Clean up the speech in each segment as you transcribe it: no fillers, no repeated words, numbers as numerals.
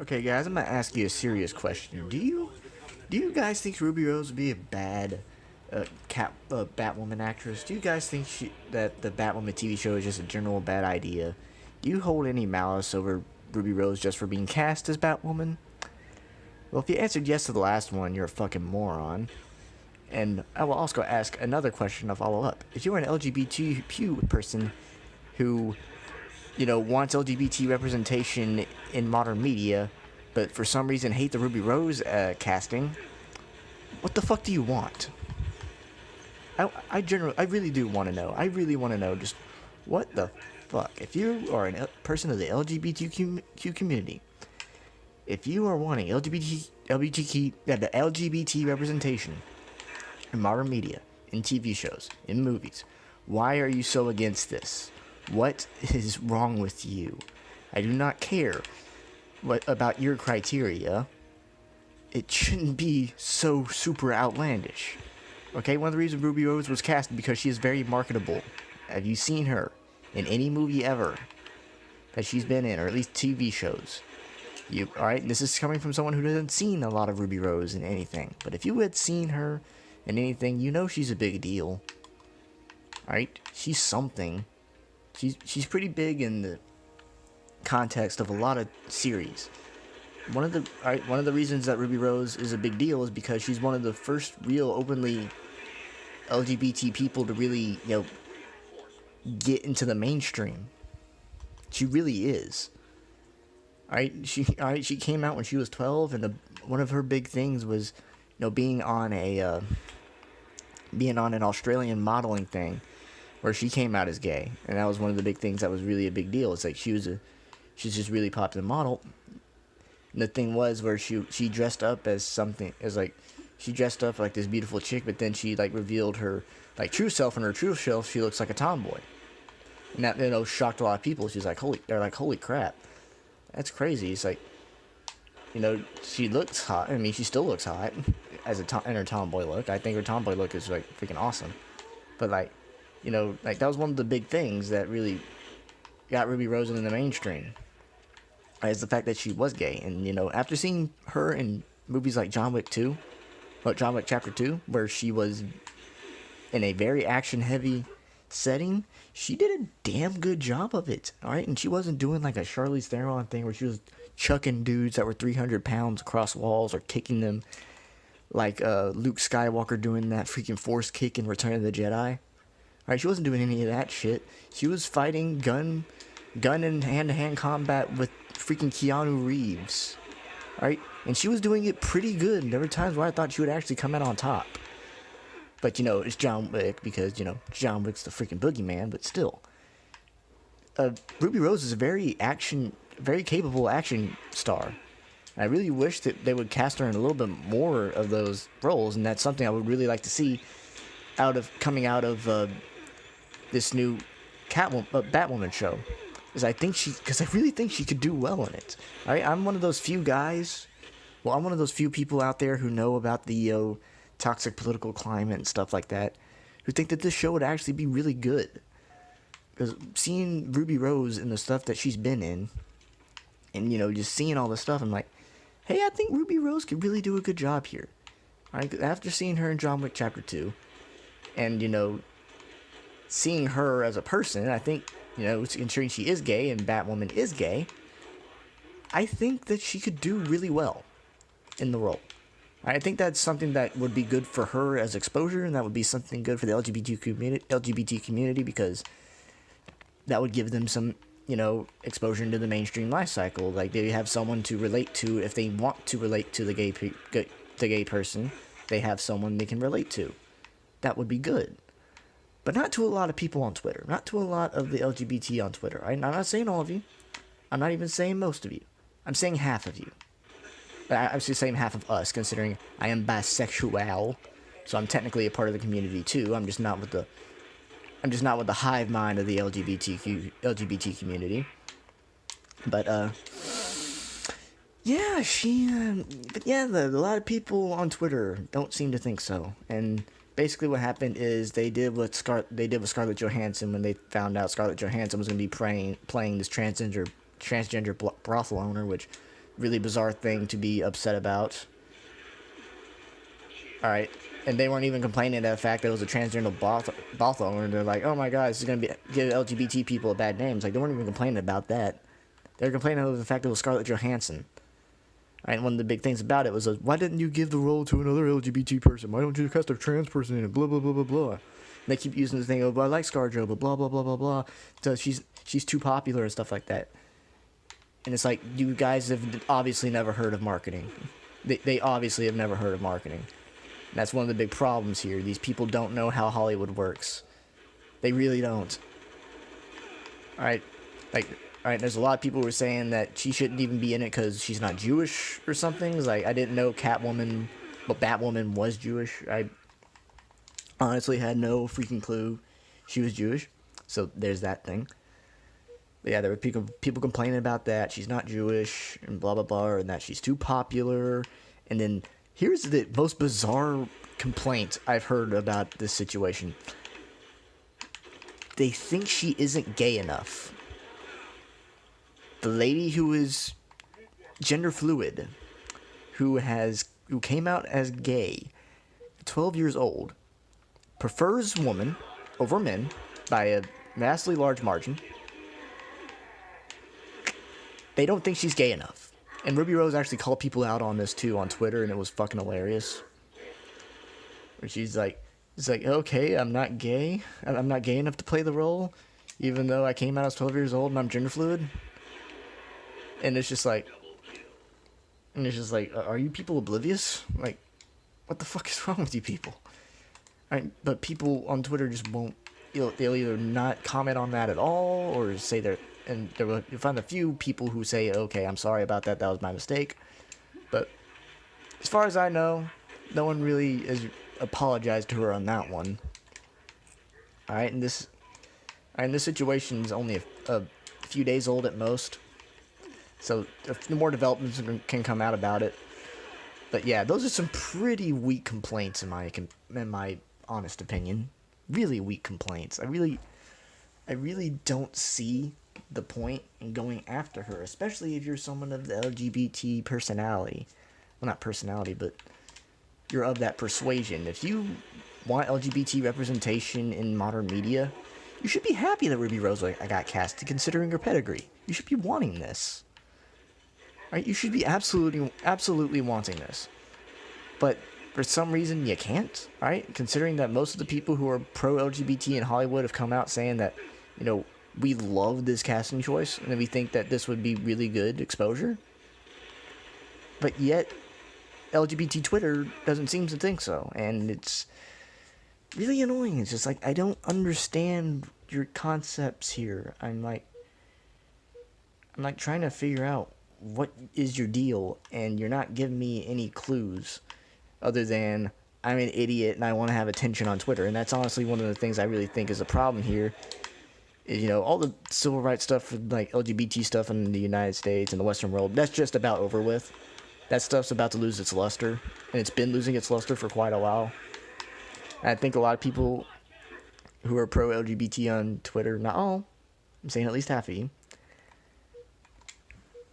Okay, guys, I'm gonna ask you a serious question. Do you guys think Ruby Rose would be a bad Batwoman actress? Do you guys think that the Batwoman TV show is just a general bad idea? Do you hold any malice over Ruby Rose just for being cast as Batwoman? Well, if you answered yes to the last one, you're a fucking moron. And I will also ask another question to follow up. If you're an LGBT person who wants LGBT representation in modern media, but for some reason hate the Ruby Rose casting, what the fuck do you want? I really do want to know. I really want to know just what the fuck. If you are a person of the LGBTQ community, if you are wanting the LGBT representation in modern media, in TV shows, in movies, why are you so against this? What is wrong with you? I do not care about your criteria. It shouldn't be so super outlandish. Okay, one of the reasons Ruby Rose was cast because she is very marketable. Have you seen her in any movie ever that she's been in, or at least TV shows? Alright, this is coming from someone who hasn't seen a lot of Ruby Rose in anything. But if you had seen her in anything, you know she's a big deal. Alright, she's something. She's pretty big in the context of a lot of series. One of the reasons that Ruby Rose is a big deal is because she's one of the first real openly LGBT people to really, get into the mainstream. She really is. She came out when she was 12, and one of her big things was, being on an Australian modeling thing, where she came out as gay, and that was one of the big things that was really a big deal. It's like she's just really popular model. And the thing was where she dressed up as something, she dressed up like this beautiful chick, but then she revealed her true self, and her true self she looks like a tomboy. And that shocked a lot of people. She's like, holy crap, that's crazy. It's like, she looks hot. I mean, she still looks hot in her tomboy look. I think her tomboy look is freaking awesome. But that was one of the big things that really got Ruby Rose into the mainstream. Is the fact that she was gay. And, after seeing her in movies like John Wick Chapter 2, where she was in a very action-heavy setting, she did a damn good job of it, alright? And she wasn't doing like a Charlize Theron thing where she was chucking dudes that were 300 pounds across walls or kicking them like Luke Skywalker doing that freaking force kick in Return of the Jedi. Alright, she wasn't doing any of that shit. She was fighting gun and hand-to-hand combat with freaking Keanu Reeves. Alright? And she was doing it pretty good. There were times where I thought she would actually come out on top. But, it's John Wick because, John Wick's the freaking boogeyman, but still. Ruby Rose is a very capable action star. I really wish that they would cast her in a little bit more of those roles, and that's something I would really like to see coming out of this new Batwoman show. Because I really think she could do well in it. I'm one of those few guys. Well, I'm one of those few people out there who know about the toxic political climate and stuff like that, who think that this show would actually be really good. Because seeing Ruby Rose in the stuff that she's been in, and just seeing all this stuff, I'm like, hey, I think Ruby Rose could really do a good job here. After seeing her in John Wick Chapter 2, and seeing her as a person, I think, considering she is gay and Batwoman is gay, I think that she could do really well in the role. I think that's something that would be good for her as exposure, and that would be something good for the LGBT community, because that would give them some, exposure into the mainstream life cycle. Like, they have someone to relate to. If they want to relate to the gay person, they have someone they can relate to. That would be good. But not to a lot of people on Twitter. Not to a lot of the LGBT on Twitter. I'm not saying all of you. I'm not even saying most of you. I'm saying half of you. I'm just saying half of us, considering I am bisexual, so I'm technically a part of the community too. I'm just not with the hive mind of the LGBT community. But yeah, a lot of people on Twitter don't seem to think so. And basically, what happened is they did with Scarlett Johansson when they found out Scarlett Johansson was going to be playing this transgender brothel owner, which really bizarre thing to be upset about. All right, and they weren't even complaining of the fact that it was a transgender brothel, and they're like, "Oh my God, this is gonna give LGBT people a bad name." It's like they weren't even complaining about that. They were complaining of the fact that it was Scarlett Johansson. Right, and one of the big things about it was, why didn't you give the role to another LGBT person? Why don't you cast a trans person in it? Blah blah blah blah blah. And they keep using the thing of, I like ScarJo, but blah blah blah blah blah. So she's too popular and stuff like that. And it's like, you guys have obviously never heard of marketing. They obviously have never heard of marketing. And that's one of the big problems here. These people don't know how Hollywood works. They really don't. Alright, there's a lot of people who are saying that she shouldn't even be in it because she's not Jewish or something. It's like, I didn't know Batwoman was Jewish. I honestly had no freaking clue she was Jewish. So there's that thing. But yeah, there were people complaining about that. She's not Jewish and blah, blah, blah, and that she's too popular. And then here's the most bizarre complaint I've heard about this situation. They think she isn't gay enough. The lady who is gender fluid, who came out as gay, 12 years old, prefers women over men by a vastly large margin. They don't think she's gay enough. And Ruby Rose actually called people out on this too on Twitter, and it was fucking hilarious. Where she's like, it's like, okay, I'm not gay. I'm not gay enough to play the role, even though I came out as 12 years old and I'm gender fluid. And it's just like, are you people oblivious? Like, what the fuck is wrong with you people? But people on Twitter just won't, they'll either not comment on that at all, or say and you'll find a few people who say, okay, I'm sorry about that, that was my mistake. But as far as I know, no one really has apologized to her on that one. Alright, and this situation is only a few days old at most. So the more developments can come out about it. But yeah, those are some pretty weak complaints in my honest opinion. Really weak complaints. I really don't see the point in going after her, especially if you're someone of the LGBT personality. Well, not personality, but you're of that persuasion. If you want LGBT representation in modern media, you should be happy that Ruby Rose got cast, considering her pedigree. You should be wanting this. Right? You should be absolutely wanting this. But for some reason, you can't, right? Considering that most of the people who are pro-LGBT in Hollywood have come out saying that, we love this casting choice, and we think that this would be really good exposure. But yet, LGBT Twitter doesn't seem to think so, and it's really annoying. It's just like, I don't understand your concepts here. I'm like trying to figure out what is your deal, and you're not giving me any clues other than I'm an idiot and I want to have attention on Twitter. And that's honestly one of the things I really think is a problem here. Is, all the civil rights stuff, like LGBT stuff in the United States and the Western world, that's just about over with. That stuff's about to lose its luster, and it's been losing its luster for quite a while. And I think a lot of people who are pro-LGBT on Twitter, not all, I'm saying at least half of you,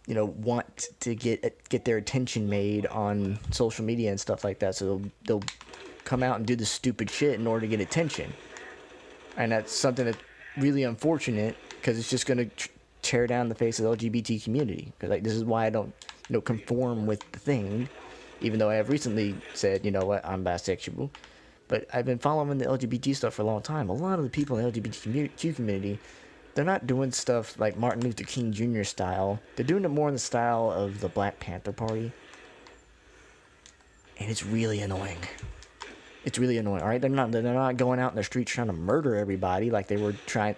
want to get their attention made on social media and stuff like that, so they'll come out and do this stupid shit in order to get attention. And that's something that's really unfortunate, because it's just going to tear down the face of the LGBT community. Because this is why I don't conform with the thing, even though I have recently said, what, I'm bisexual. But I've been following the LGBT stuff for a long time. A lot of the people in the LGBT community, they're not doing stuff like Martin Luther King Jr. style. They're doing it more in the style of the Black Panther Party. And it's really annoying. It's really annoying. All right, they're not going out in the streets trying to murder everybody like they were trying,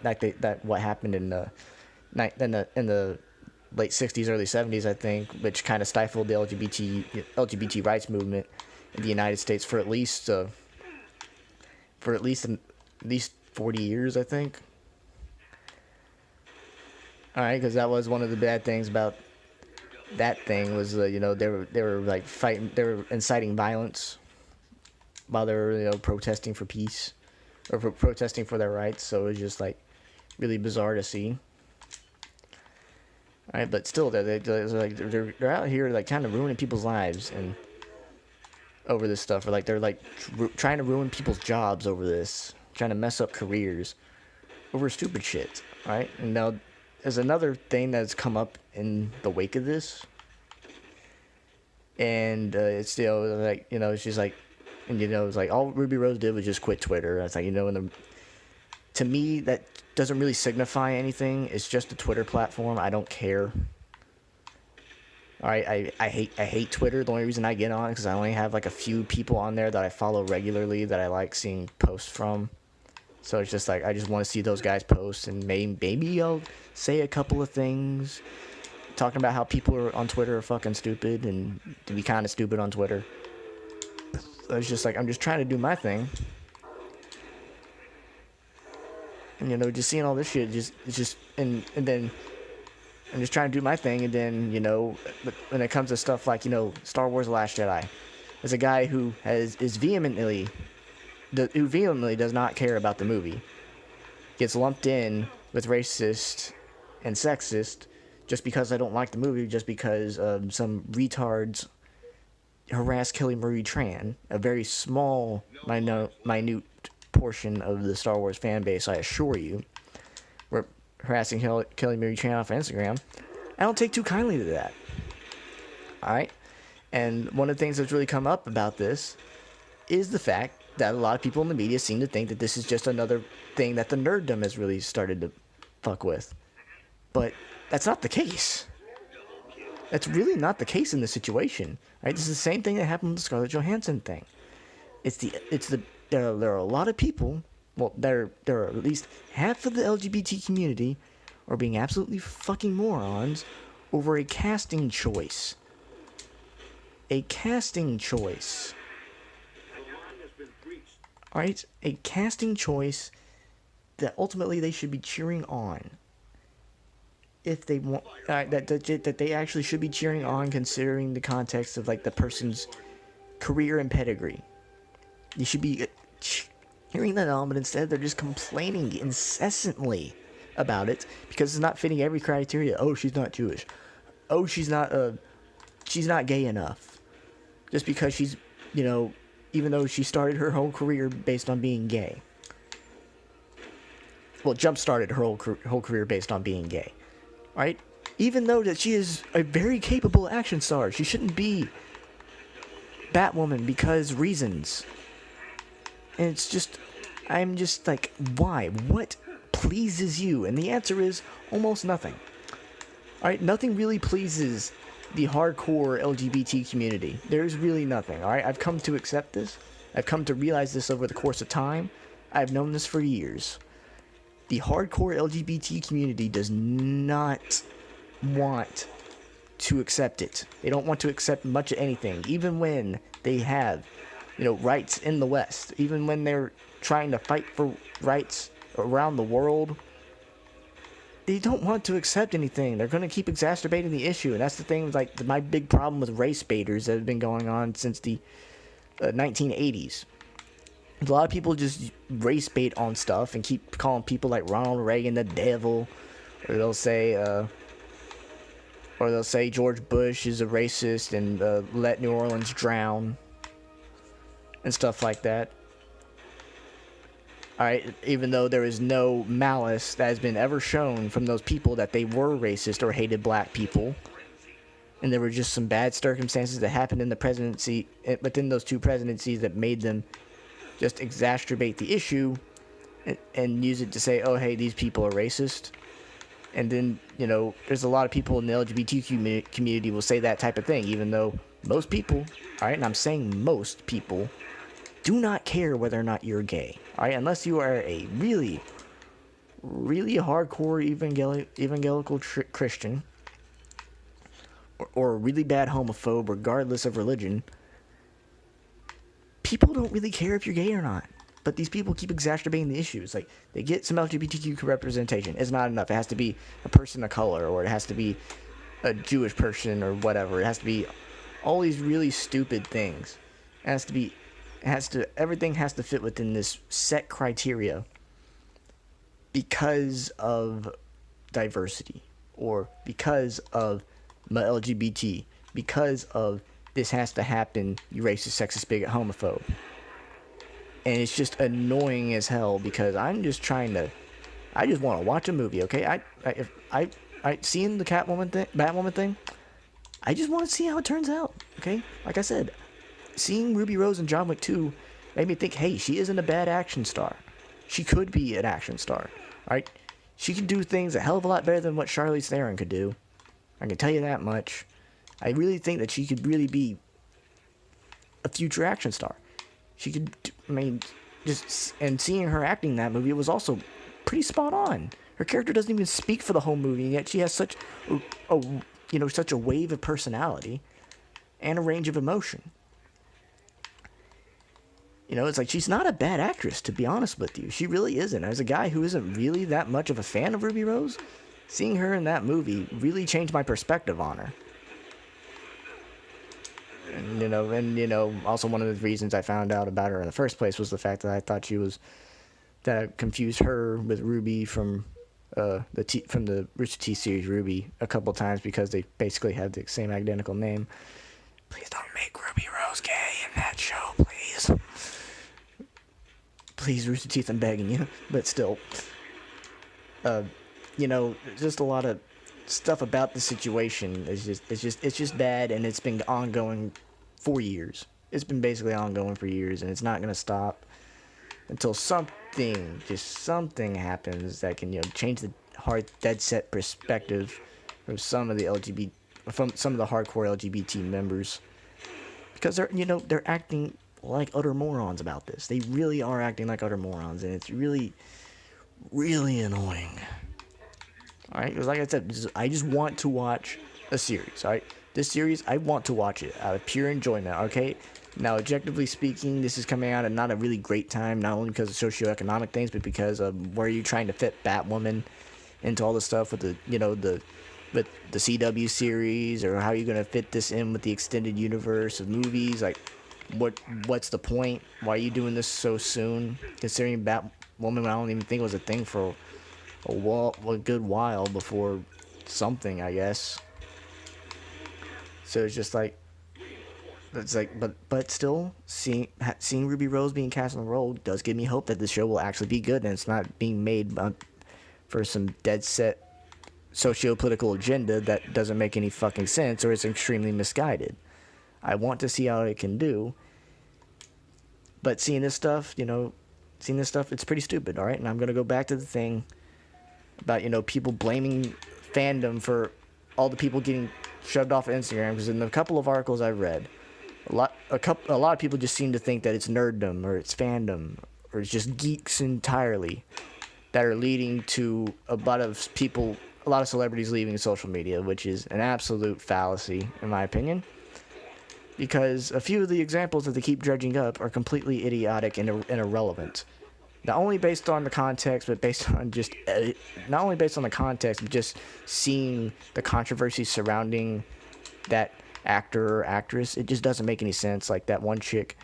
what happened in the late 60s, early 70s, I think, which kind of stifled the LGBT rights movement in the United States for at least 40 years, I think. All right, because that was one of the bad things about that thing was, they were like fighting, they were inciting violence while they were, protesting for peace or for protesting for their rights. So it was just like really bizarre to see. All right, but still, they're out here like kind of ruining people's lives and over this stuff, or like they're like trying to ruin people's jobs over this, trying to mess up careers over stupid shit. Right? And now there's another thing that's come up in the wake of this, and it's still like, you know, she's like, and you know, it's like all Ruby Rose did was just quit Twitter. It's like, you know, to me that doesn't really signify anything. It's just a Twitter platform. I don't care. All right, I hate Twitter. The only reason I get on it because I only have like a few people on there that I follow regularly that I like seeing posts from. So it's just like I just want to see those guys post, and maybe I'll say a couple of things talking about how people on Twitter are fucking stupid and to be kind of stupid on Twitter. So it's just like I'm just trying to do my thing. And, you know, just seeing all this shit, and then I'm just trying to do my thing, and then, you know, when it comes to stuff like, you know, Star Wars: The Last Jedi, there's a guy who vehemently does not care about the movie, gets lumped in with racist and sexist just because I don't like the movie, just because some retards harassed Kelly Marie Tran, a very small, minute portion of the Star Wars fan base, I assure you, were harassing Kelly Marie Tran off Instagram. I don't take too kindly to that. Alright? And one of the things that's really come up about this is the fact that a lot of people in the media seem to think that this is just another thing that the nerddom has really started to fuck with. But that's not the case. That's really not the case in this situation. Right? This is the same thing that happened with the Scarlett Johansson thing. There are a lot of people, well, there are at least half of the LGBT community are being absolutely fucking morons over a casting choice. A casting choice. Alright? A casting choice that ultimately they should be cheering on. If they want, that they actually should be cheering on, considering the context of like the person's career and pedigree. You should be cheering that on, but instead they're just complaining incessantly about it because it's not fitting every criteria. Oh, she's not Jewish. Oh, she's not gay enough. Just because she's, you know, even though she started her whole career based on being gay. Well, jump-started her whole career based on being gay. Right? Even though that she is a very capable action star, she shouldn't be Batwoman because reasons. And it's just, I'm just like, why? What pleases you? And the answer is almost nothing. Alright, nothing really pleases the hardcore LGBT community. There's really nothing, alright? I've come to accept this. I've come to realize this over the course of time. I've known this for years. The hardcore LGBT community does not want to accept it. They don't want to accept much of anything, even when they have, you know, rights in the West, even when they're trying to fight for rights around the world. They don't want to accept anything. They're going to keep exacerbating the issue, and that's the thing. Like my big problem with race baiters that have been going on since the 1980s. A lot of people just race bait on stuff and keep calling people like Ronald Reagan the devil, or they'll say George Bush is a racist and let New Orleans drown and stuff like that. Alright, even though there is no malice that has been ever shown from those people that they were racist or hated black people, and there were just some bad circumstances that happened in the presidency, within those two presidencies, that made them just exacerbate the issue and use it to say, oh, hey, these people are racist. And then, you know, there's a lot of people in the LGBT community will say that type of thing, even though most people, alright, and I'm saying most people, do not care whether or not you're gay, alright, unless you are a really, really hardcore evangelical Christian, or a really bad homophobe, regardless of religion. People don't really care if you're gay or not. But these people keep exacerbating the issues. Like, they get some LGBTQ representation. It's not enough. It has to be a person of color, or it has to be a Jewish person, or whatever. It has to be all these really stupid things. Everything has to fit within this set criteria because of diversity, or because of my LGBT, because of this has to happen, you racist, sexist, bigot, homophobe. And it's just annoying as hell because I'm just trying to, I just want to watch a movie, okay? I seeing the Batwoman thing, I just want to see how it turns out, okay? Like I said, seeing Ruby Rose in John Wick 2 made me think, hey, she isn't a bad action star. She could be an action star, right? She can do things a hell of a lot better than what Charlize Theron could do. I can tell you that much. I really think that she could really be a future action star. She could, I mean, just, and seeing her acting in that movie, it was also pretty spot on. Her character doesn't even speak for the whole movie, and yet she has such such a wave of personality and a range of emotion. You know, it's like she's not a bad actress, to be honest with you. She really isn't. As a guy who isn't really that much of a fan of Ruby Rose, seeing her in that movie really changed my perspective on her. And also one of the reasons I found out about her in the first place was the fact that I thought that I confused her with Ruby from the Rooster Teeth series Ruby a couple times because they basically have the same identical name. Please don't make Ruby Rose gay in that show, please. Please, Rooster Teeth, I'm begging you. But still, just a lot of stuff about the situation is just bad, and it's been ongoing for years. It's been basically ongoing for years, and it's not gonna stop until something happens that can change the hard, dead set perspective from some of the hardcore LGBT members, because they're acting like utter morons about this. They really are acting like utter morons, and it's really, really annoying. Alright, because like I said, I just want to watch a series, alright? This series, I want to watch it out of pure enjoyment, okay? Now, objectively speaking, this is coming out at not a really great time, not only because of socioeconomic things, but because of where you're trying to fit Batwoman into all the stuff with the CW series, or how you're going to fit this in with the extended universe of movies. Like, what's the point? Why are you doing this so soon? Considering Batwoman, I don't even think it was a thing for a good while before something, I guess. So it's just like, but still, seeing Ruby Rose being cast in the role does give me hope that the show will actually be good, and it's not being made for some dead set socio-political agenda that doesn't make any fucking sense, or it's extremely misguided. I want to see how it can do, but seeing this stuff, it's pretty stupid, alright? And I'm gonna go back to the thing about, people blaming fandom for all the people getting shoved off of Instagram, because in a couple of articles I've read, a lot of people just seem to think that it's nerddom, or it's fandom, or it's just geeks entirely that are leading to a lot of celebrities leaving social media, which is an absolute fallacy, in my opinion. Because a few of the examples that they keep dredging up are completely idiotic and irrelevant. Not only based on the context, but not only based on the context, but just seeing the controversy surrounding that actor or actress. It just doesn't make any sense. Like that one chick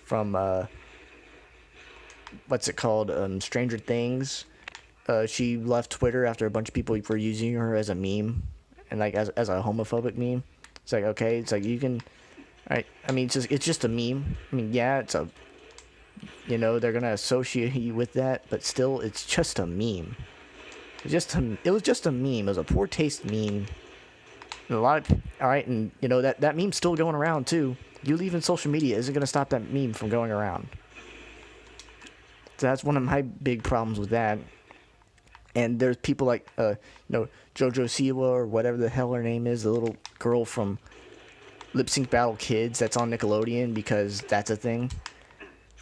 from what's it called? Stranger Things. She left Twitter after a bunch of people were using her as a meme, and like as a homophobic meme. It's like, okay, it's like you can, right? I mean, it's just a meme. I mean, yeah, it's a, they're gonna associate you with that, but still, it's just a meme. It was just a meme. It was a poor taste meme. And alright, and that meme's still going around too. You leaving social media isn't gonna stop that meme from going around. So that's one of my big problems with that. And there's people like, JoJo Siwa, or whatever the hell her name is, the little girl from Lip Sync Battle Kids that's on Nickelodeon, because that's a thing.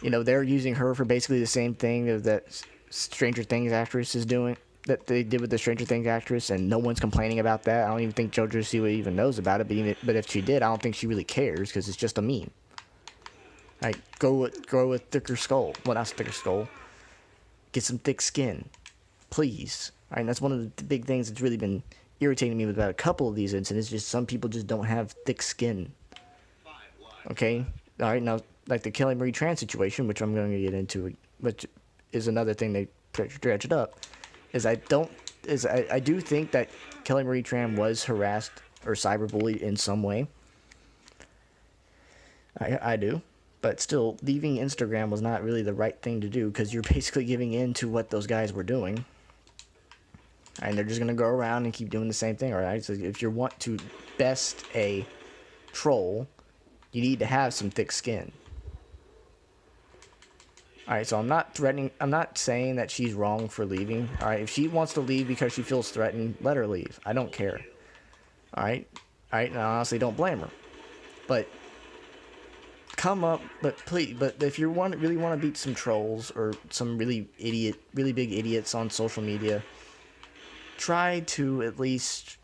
They're using her for basically the same thing that Stranger Things actress is doing, that they did with the Stranger Things actress, and no one's complaining about that. I don't even think JoJo Siwa even knows about it, but if she did, I don't think she really cares, because it's just a meme. Like, grow a thicker skull. Well, not thicker skull. Get some thick skin. Please. All right, that's one of the big things that's really been irritating me about a couple of these incidents. Just some people just don't have thick skin. Okay? All right, now, like the Kelly Marie Tran situation, which I'm going to get into, which is another thing they dredged up, is I do think that Kelly Marie Tran was harassed or cyberbullied in some way. I do. But still, leaving Instagram was not really the right thing to do because you're basically giving in to what those guys were doing. And they're just going to go around and keep doing the same thing, alright? So if you want to best a troll, you need to have some thick skin. Alright, so I'm not saying that she's wrong for leaving. Alright, if she wants to leave because she feels threatened, let her leave. I don't care. Alright, and I honestly don't blame her. But please, if you really want to beat some trolls or some really big idiots on social media, try to at least,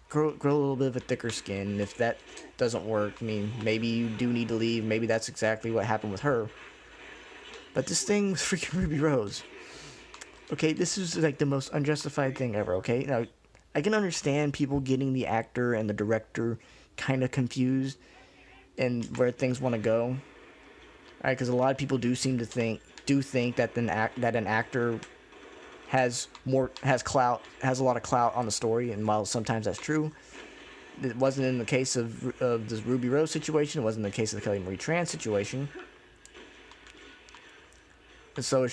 grow a little bit of a thicker skin. If that doesn't work, I mean, maybe you do need to leave. Maybe that's exactly what happened with her. But this thing with freaking Ruby Rose, okay, this is like the most unjustified thing ever, okay? Now, I can understand people getting the actor and the director kind of confused and where things want to go. All right, because a lot of people do think that an actor has a lot of clout on the story, and while sometimes that's true, it wasn't in the case of this Ruby Rose situation. It wasn't in the case of the Kelly Marie Tran situation. And so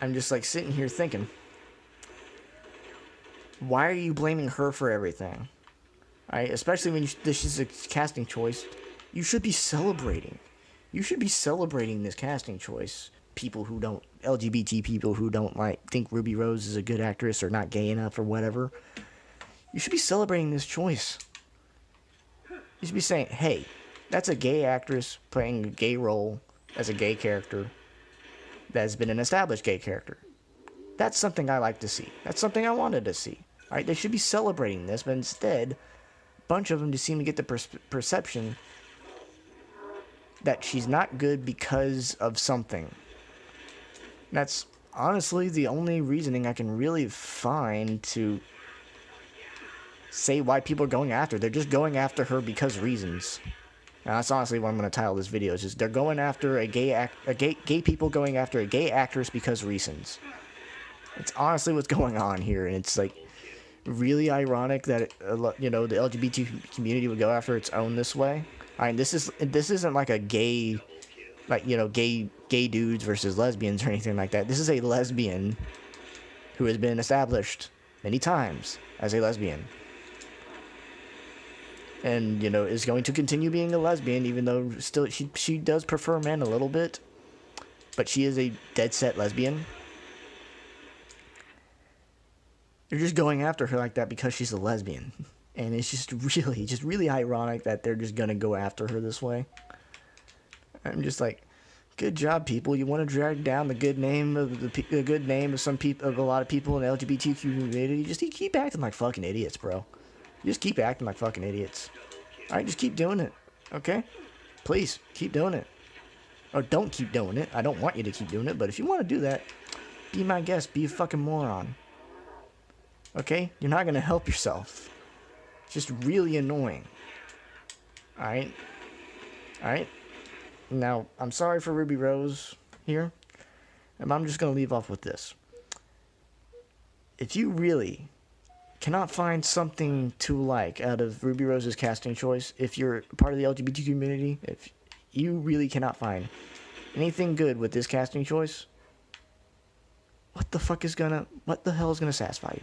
I'm just like sitting here thinking, why are you blaming her for everything? Right? Especially when this is a casting choice. You should be celebrating. You should be celebrating this casting choice. LGBT people who don't think Ruby Rose is a good actress or not gay enough or whatever. You should be celebrating this choice. You should be saying, hey, that's a gay actress playing a gay role as a gay character that has been an established gay character. That's something I like to see. That's something I wanted to see. All right, they should be celebrating this, but instead, a bunch of them just seem to get the perception that she's not good because of something. That's honestly the only reasoning I can really find to say why people are going after her. They're just going after her because reasons. And that's honestly what I'm going to title this video. Is just they're going after gay people going after a gay actress because reasons. It's honestly what's going on here, and it's like really ironic that the LGBT community would go after its own this way. I mean, this isn't like a gay, gay dudes versus lesbians or anything like that. This is a lesbian who has been established many times as a lesbian. And, is going to continue being a lesbian, even though still she does prefer men a little bit. But she is a dead set lesbian. They're just going after her like that because she's a lesbian. And it's just really ironic that they're just going to go after her this way. I'm just like, good job, people. You want to drag down the good name of the good name of a lot of people in the LGBT community. You just keep acting like fucking idiots, bro. You just keep acting like fucking idiots. Alright, just keep doing it. Okay? Please, keep doing it. Or don't keep doing it. I don't want you to keep doing it, but if you want to do that, be my guest. Be a fucking moron. Okay? You're not going to help yourself. It's just really annoying. Alright? Alright? Now, I'm sorry for Ruby Rose here. And I'm just going to leave off with this. If you really cannot find something to like out of Ruby Rose's casting choice, if you're part of the LGBT community, if you really cannot find anything good with this casting choice, what the hell is gonna satisfy you?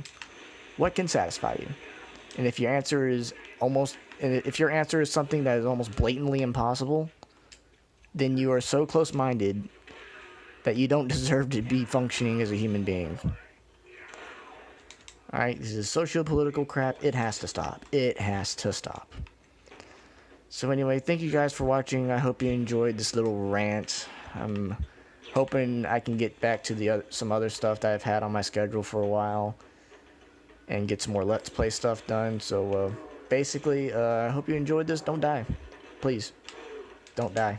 What can satisfy you? And if your answer is something that is almost blatantly impossible, then you are so close-minded that you don't deserve to be functioning as a human being. Alright, this is socio-political crap. It has to stop. It has to stop. So anyway, thank you guys for watching. I hope you enjoyed this little rant. I'm hoping I can get back to some other stuff that I've had on my schedule for a while. And get some more Let's Play stuff done. So basically, I hope you enjoyed this. Don't die. Please. Don't die.